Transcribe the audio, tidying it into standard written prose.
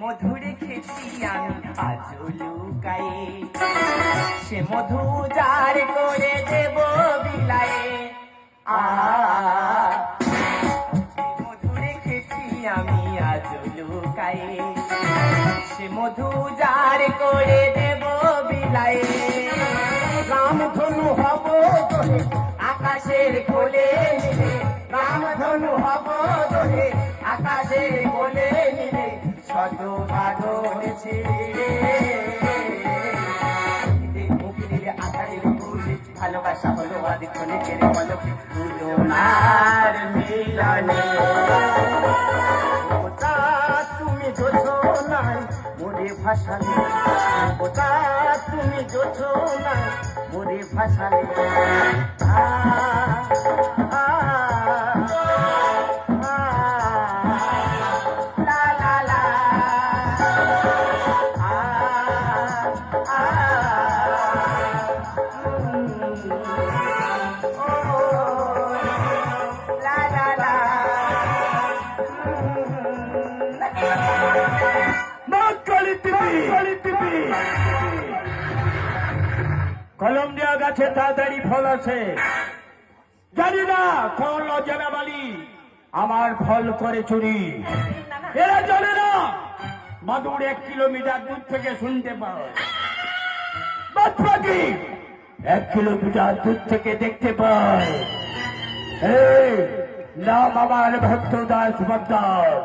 মধু রেখেছি আমি আজও লুকায়ে, সে মধু যার করে দেব বিলায়ে। মধু রেখেছি আমি আজও লুকায়ে, সে মধু যার করে দেব বিলায়ে। রামধনু হব তোরে আকাশের কোলে নিলে, রামধনু হব তোরে আকাশের কোলে নিলে, শত বাঁধন ছিঁড়ে মুখ দিলে আধারের ফুলে, ভালোবাসা হলো আদিক্ষণে কেড়ে বলো দুজনার মিলনে। তুমি যোছো নাই মোরে ভাসালে, তুমি যোছো নাই মোরে ভাসালে। কলম দেওয়া গাছে তাড়াতাড়ি ফল আছে, জানি না কোন লজ্জানা বালি আমার ফল করে চুরি। এরা জানে না মাদুর 1 কিলোমিটার দূর থেকে শুনতে পায়, বাদ বাকি 1 কিলোমিটার দূর থেকে দেখতে পায়। এই নাম আমার ভক্ত দাস বদ্দার।